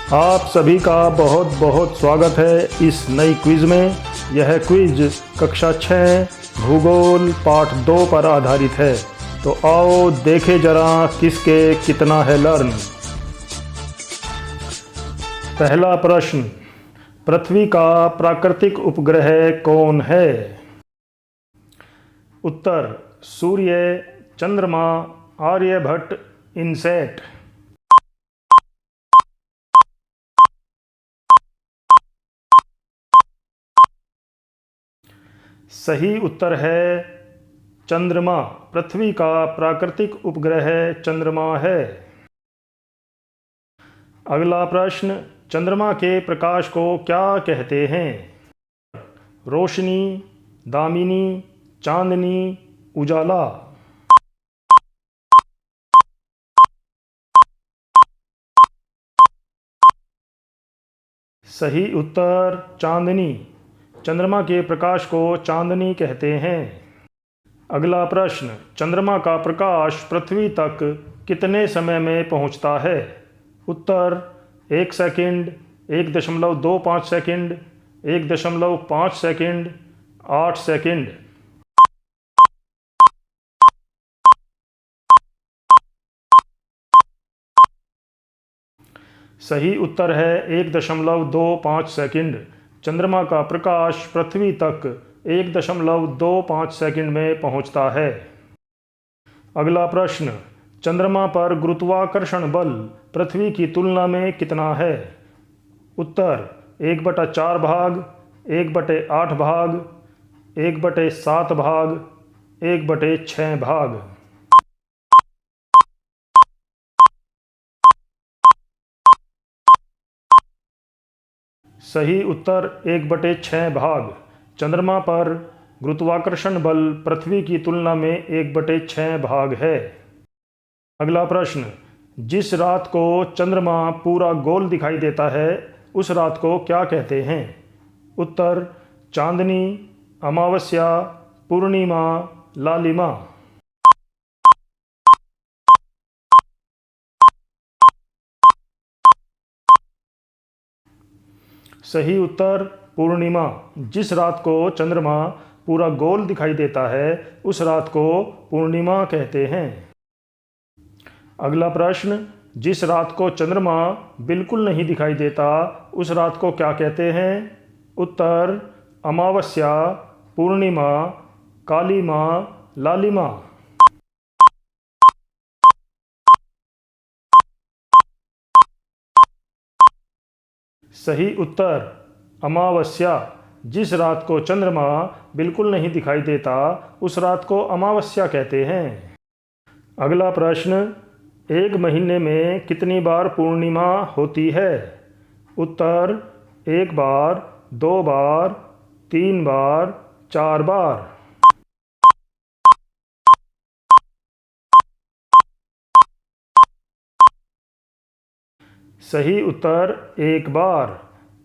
आप सभी का बहुत बहुत स्वागत है इस नई क्विज़ में। यह क्विज कक्षा 6 भूगोल पाठ 2 पर आधारित है। तो आओ देखें जरा किसके कितना है लर्न। पहला प्रश्न, पृथ्वी का प्राकृतिक उपग्रह कौन है? उत्तर, सूर्य, चंद्रमा, आर्यभट्ट, इनसैट। सही उत्तर है चंद्रमा। पृथ्वी का प्राकृतिक उपग्रह चंद्रमा है। अगला प्रश्न, चंद्रमा के प्रकाश को क्या कहते हैं? रोशनी, दामिनी, चांदनी, उजाला। सही उत्तर चांदनी। चंद्रमा के प्रकाश को चांदनी कहते हैं। अगला प्रश्न, चंद्रमा का प्रकाश पृथ्वी तक कितने समय में पहुंचता है? उत्तर, 1 सेकंड, 1.25 सेकंड, 1.5 सेकंड, 8 सेकंड। सही उत्तर है 1.25 सेकंड। चंद्रमा का प्रकाश पृथ्वी तक 1.25 सेकंड में पहुंचता है। अगला प्रश्न, चंद्रमा पर गुरुत्वाकर्षण बल पृथ्वी की तुलना में कितना है? उत्तर, 1/4 भाग, 1/8 भाग, 1/7 भाग, 1/6 भाग। सही उत्तर 1/6 भाग। चंद्रमा पर गुरुत्वाकर्षण बल पृथ्वी की तुलना में 1/6 भाग है। अगला प्रश्न, जिस रात को चंद्रमा पूरा गोल दिखाई देता है उस रात को क्या कहते हैं? उत्तर, चांदनी, अमावस्या, पूर्णिमा, लालिमा। सही उत्तर पूर्णिमा। जिस रात को चंद्रमा पूरा गोल दिखाई देता है उस रात को पूर्णिमा कहते हैं। अगला प्रश्न, जिस रात को चंद्रमा बिल्कुल नहीं दिखाई देता उस रात को क्या कहते हैं? उत्तर, अमावस्या, पूर्णिमा, कालीमा, लालिमा। सही उत्तर अमावस्या। जिस रात को चंद्रमा बिल्कुल नहीं दिखाई देता उस रात को अमावस्या कहते हैं। अगला प्रश्न, एक महीने में कितनी बार पूर्णिमा होती है? उत्तर, 1 बार, 2 बार, 3 बार, 4 बार। सही उत्तर 1 बार।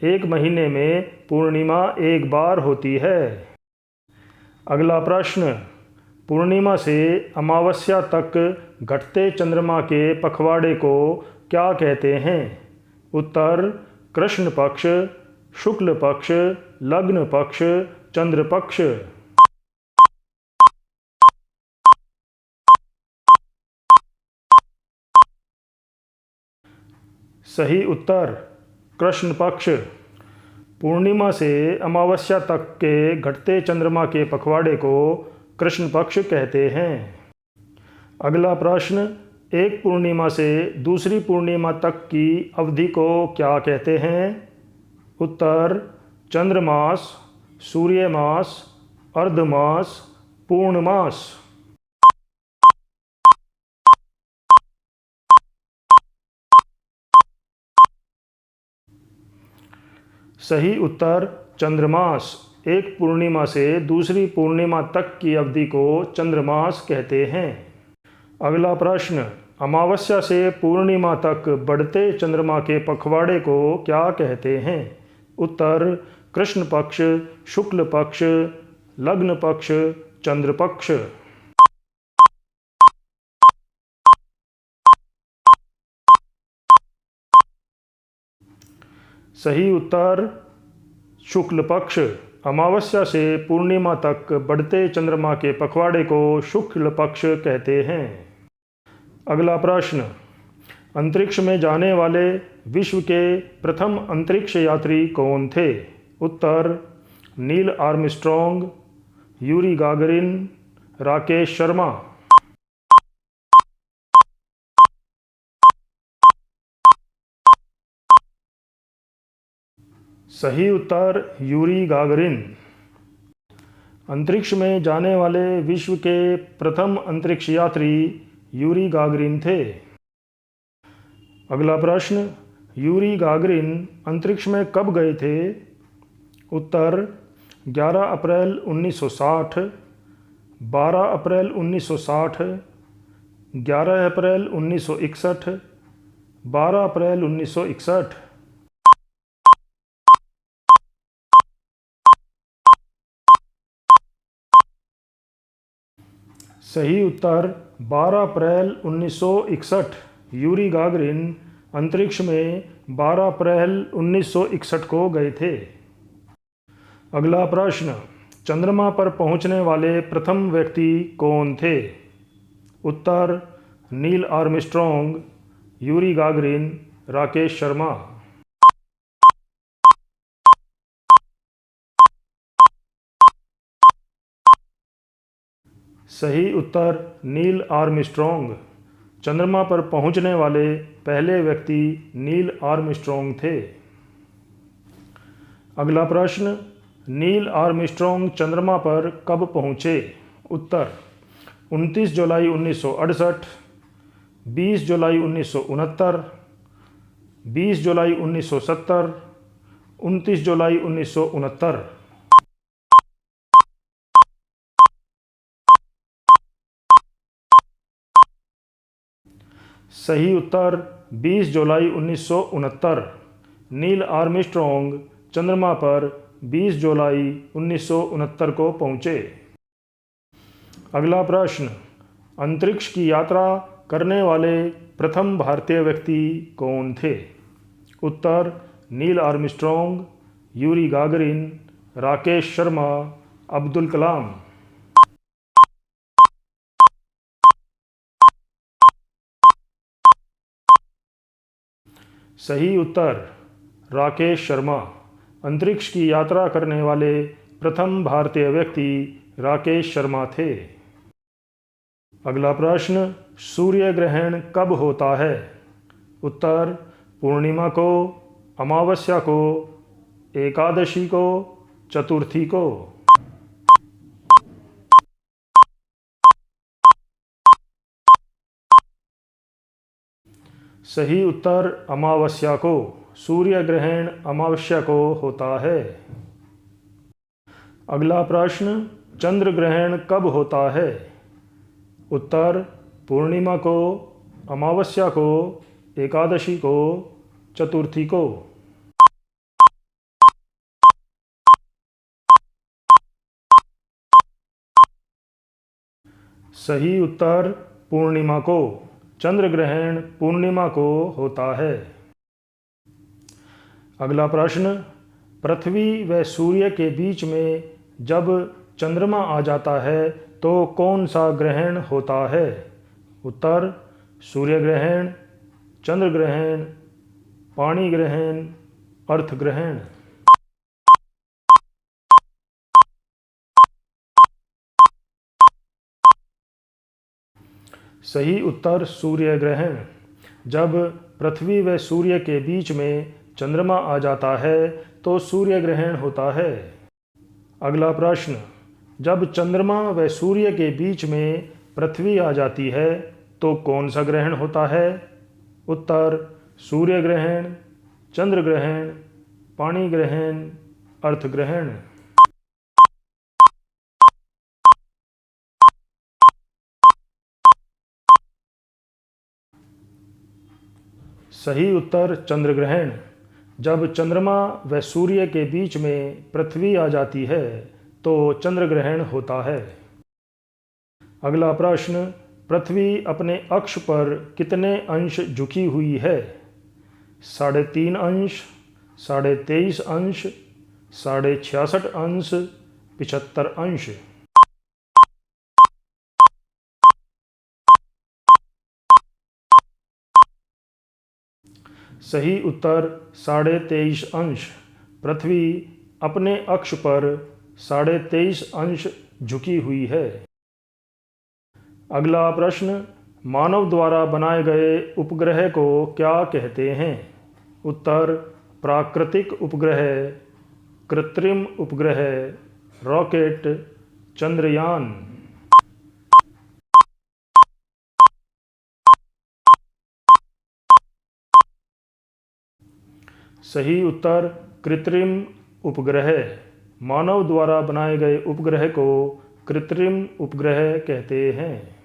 एक महीने में पूर्णिमा 1 बार होती है। अगला प्रश्न, पूर्णिमा से अमावस्या तक घटते चंद्रमा के पखवाड़े को क्या कहते हैं? उत्तर, कृष्ण पक्ष, शुक्ल पक्ष, लग्न पक्ष, चंद्र पक्ष। सही उत्तर कृष्ण पक्ष। पूर्णिमा से अमावस्या तक के घटते चंद्रमा के पखवाड़े को कृष्ण पक्ष कहते हैं। अगला प्रश्न, एक पूर्णिमा से दूसरी पूर्णिमा तक की अवधि को क्या कहते हैं? उत्तर, चंद्रमास, सूर्यमास, अर्धमास, पूर्णमास। सही उत्तर चंद्रमास। एक पूर्णिमा से दूसरी पूर्णिमा तक की अवधि को चंद्रमास कहते हैं। अगला प्रश्न, अमावस्या से पूर्णिमा तक बढ़ते चंद्रमा के पखवाड़े को क्या कहते हैं? उत्तर, कृष्ण पक्ष, शुक्ल पक्ष, लग्न पक्ष, चंद्र पक्ष। सही उत्तर शुक्ल पक्ष। अमावस्या से पूर्णिमा तक बढ़ते चंद्रमा के पखवाड़े को शुक्ल पक्ष कहते हैं। अगला प्रश्न, अंतरिक्ष में जाने वाले विश्व के प्रथम अंतरिक्ष यात्री कौन थे? उत्तर Neil Armstrong, Yuri Gagarin, Rakesh Sharma. सही उत्तर यूरी गागरिन। अंतरिक्ष में जाने वाले विश्व के प्रथम अंतरिक्ष यात्री यूरी गागरिन थे। अगला प्रश्न, यूरी गागरिन अंतरिक्ष में कब गए थे? उत्तर 11 अप्रैल 1960, 12 अप्रैल 1960, 11 अप्रैल 1961, 12 अप्रैल 1961। सही उत्तर 12 अप्रैल 1961। यूरी गागरिन अंतरिक्ष में 12 अप्रैल 1961 को गए थे। अगला प्रश्न, चंद्रमा पर पहुंचने वाले प्रथम व्यक्ति कौन थे? उत्तर Neil Armstrong, Yuri Gagarin, Rakesh Sharma. सही उत्तर नील आर्मस्ट्रॉन्ग। चंद्रमा पर पहुंचने वाले पहले व्यक्ति नील आर्मस्ट्रॉन्ग थे। अगला प्रश्न, नील आर्मस्ट्रॉन्ग चंद्रमा पर कब पहुंचे? उत्तर 29 जुलाई 1968, 20 जुलाई 1969, 20 जुलाई 1970, 29 जुलाई 1969। सही उत्तर 20 जुलाई 1969। नील आर्मस्ट्रॉन्ग चंद्रमा पर 20 जुलाई 1969 को पहुंचे। अगला प्रश्न, अंतरिक्ष की यात्रा करने वाले प्रथम भारतीय व्यक्ति कौन थे? उत्तर Neil Armstrong, Yuri Gagarin, Rakesh Sharma, Abdul Kalam. सही उत्तर राकेश शर्मा। अंतरिक्ष की यात्रा करने वाले प्रथम भारतीय व्यक्ति राकेश शर्मा थे। अगला प्रश्न, सूर्य ग्रहण कब होता है? उत्तर पूर्णिमा को, अमावस्या को, एकादशी को, चतुर्थी को। सही उत्तर अमावस्या को। सूर्य ग्रहण अमावस्या को होता है। अगला प्रश्न, चंद्र ग्रहण कब होता है? उत्तर पूर्णिमा को, अमावस्या को, एकादशी को, चतुर्थी को। सही उत्तर पूर्णिमा को। चंद्र ग्रहण पूर्णिमा को होता है। अगला प्रश्न, पृथ्वी व सूर्य के बीच में जब चंद्रमा आ जाता है तो कौन सा ग्रहण होता है? उत्तर सूर्य ग्रहण, चंद्र ग्रहण, पानी ग्रहण, अर्थ ग्रहण। सही उत्तर सूर्य ग्रहण। जब पृथ्वी व सूर्य के बीच में चंद्रमा आ जाता है तो सूर्य ग्रहण होता है। अगला प्रश्न, जब चंद्रमा व सूर्य के बीच में पृथ्वी आ जाती है तो कौन सा ग्रहण होता है? उत्तर सूर्य ग्रहण, चंद्र ग्रहण, पानी ग्रहण, अर्थ ग्रहण। सही उत्तर चंद्र ग्रहण। जब चंद्रमा व सूर्य के बीच में पृथ्वी आ जाती है तो चंद्र ग्रहण होता है। अगला प्रश्न, पृथ्वी अपने अक्ष पर कितने अंश झुकी हुई है? 3.5 अंश, 23.5 अंश, 66.5 अंश, 75 अंश। सही उत्तर 23.5 अंश। पृथ्वी अपने अक्ष पर 23.5 अंश झुकी हुई है। अगला प्रश्न, मानव द्वारा बनाए गए उपग्रह को क्या कहते हैं? उत्तर, प्राकृतिक उपग्रह, कृत्रिम उपग्रह, रॉकेट, चंद्रयान। सही उत्तर कृत्रिम उपग्रह। मानव द्वारा बनाए गए उपग्रह को कृत्रिम उपग्रह कहते हैं।